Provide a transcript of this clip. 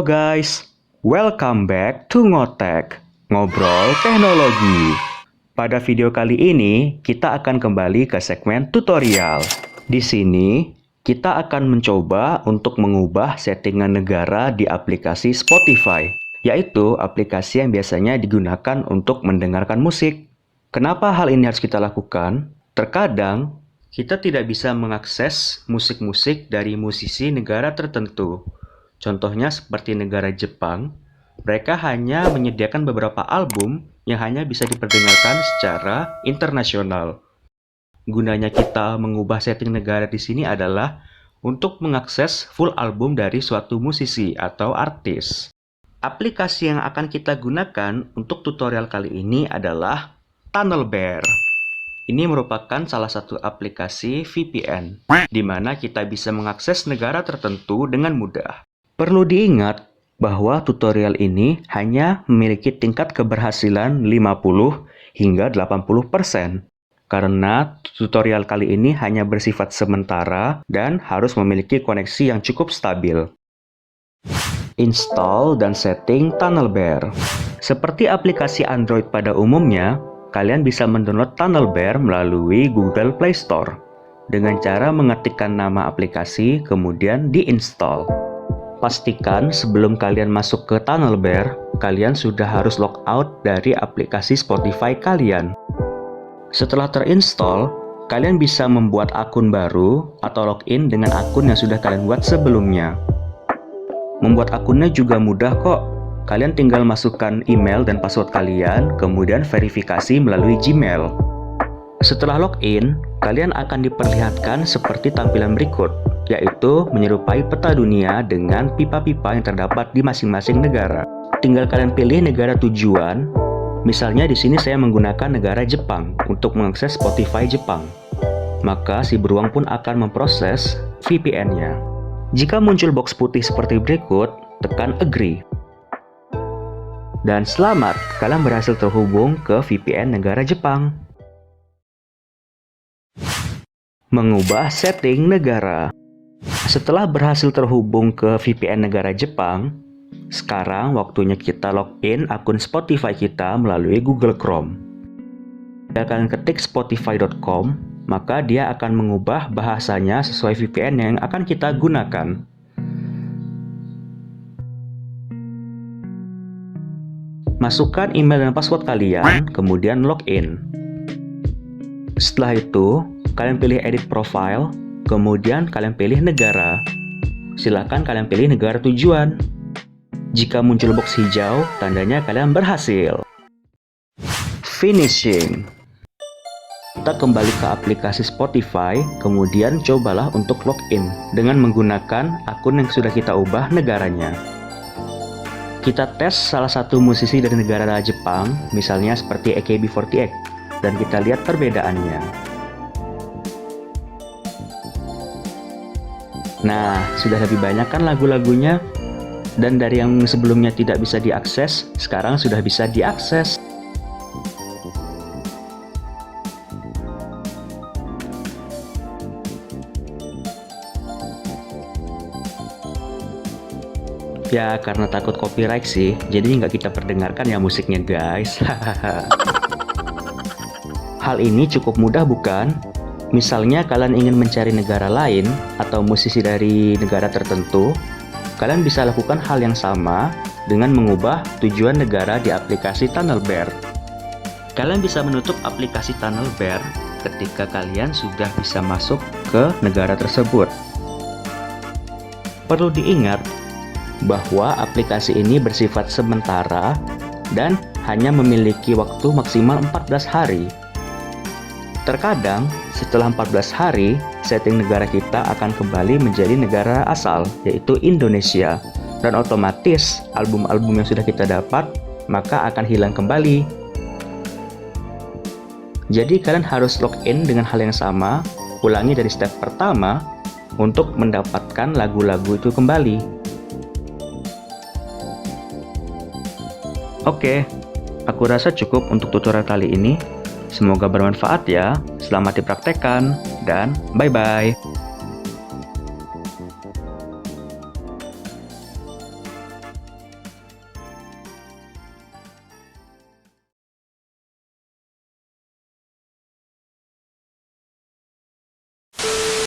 Halo guys, welcome back to Ngotek, Ngobrol Teknologi. Pada video kali ini, kita akan kembali ke segmen tutorial. Di sini, kita akan mencoba untuk mengubah settingan negara di aplikasi Spotify, yaitu aplikasi yang biasanya digunakan untuk mendengarkan musik. Kenapa hal ini harus kita lakukan? Terkadang, kita tidak bisa mengakses musik-musik dari musisi negara tertentu. Contohnya seperti negara Jepang, mereka hanya menyediakan beberapa album yang hanya bisa diperdengarkan secara internasional. Gunanya kita mengubah setting negara di sini adalah untuk mengakses full album dari suatu musisi atau artis. Aplikasi yang akan kita gunakan untuk tutorial kali ini adalah TunnelBear. Ini merupakan salah satu aplikasi VPN, di mana kita bisa mengakses negara tertentu dengan mudah. Perlu diingat bahwa tutorial ini hanya memiliki tingkat keberhasilan 50 hingga 80%. Karena tutorial kali ini hanya bersifat sementara dan harus memiliki koneksi yang cukup stabil. Install dan setting TunnelBear. Seperti aplikasi Android pada umumnya, kalian bisa mendownload TunnelBear melalui Google Play Store dengan cara mengetikkan nama aplikasi kemudian diinstal. Pastikan sebelum kalian masuk ke TunnelBear, kalian sudah harus logout dari aplikasi Spotify kalian. Setelah terinstall, kalian bisa membuat akun baru atau login dengan akun yang sudah kalian buat sebelumnya. Membuat akunnya juga mudah kok. Kalian tinggal masukkan email dan password kalian, kemudian verifikasi melalui Gmail. Setelah login, kalian akan diperlihatkan seperti tampilan berikut, yaitu menyerupai peta dunia dengan pipa-pipa yang terdapat di masing-masing negara. Tinggal kalian pilih negara tujuan. Misalnya di sini saya menggunakan negara Jepang untuk mengakses Spotify Jepang. Maka si beruang pun akan memproses VPN-nya. Jika muncul box putih seperti berikut, tekan agree. Dan selamat, kalian berhasil terhubung ke VPN negara Jepang. Mengubah setting negara. Setelah berhasil terhubung ke VPN negara Jepang, sekarang waktunya kita login akun Spotify kita melalui Google Chrome. Jika kalian ketik spotify.com, maka dia akan mengubah bahasanya sesuai VPN yang akan kita gunakan. Masukkan email dan password kalian, kemudian login. Setelah itu, kalian pilih edit profile, kemudian kalian pilih negara. Silakan kalian pilih negara tujuan. Jika muncul box hijau, tandanya kalian berhasil. Finishing. Kita kembali ke aplikasi Spotify, kemudian cobalah untuk login dengan menggunakan akun yang sudah kita ubah negaranya. Kita tes salah satu musisi dari negara Jepang, misalnya seperti AKB48, dan kita lihat perbedaannya. Nah, sudah lebih banyak kan lagu-lagunya? Dan dari yang sebelumnya tidak bisa diakses, sekarang sudah bisa diakses. Ya, karena takut copyright sih, jadi nggak kita perdengarkan ya musiknya guys. Hal ini cukup mudah bukan? Misalnya kalian ingin mencari negara lain atau musisi dari negara tertentu, kalian bisa lakukan hal yang sama dengan mengubah tujuan negara di aplikasi TunnelBear. Kalian bisa menutup aplikasi TunnelBear ketika kalian sudah bisa masuk ke negara tersebut. Perlu diingat bahwa aplikasi ini bersifat sementara dan hanya memiliki waktu maksimal 14 hari. Terkadang, setelah 14 hari, setting negara kita akan kembali menjadi negara asal, yaitu Indonesia. Dan otomatis, album-album yang sudah kita dapat, maka akan hilang kembali. Jadi kalian harus login dengan hal yang sama, ulangi dari step pertama, untuk mendapatkan lagu-lagu itu kembali. Oke, aku rasa cukup untuk tutorial kali ini. Semoga bermanfaat ya. Selamat dipraktekkan dan bye-bye.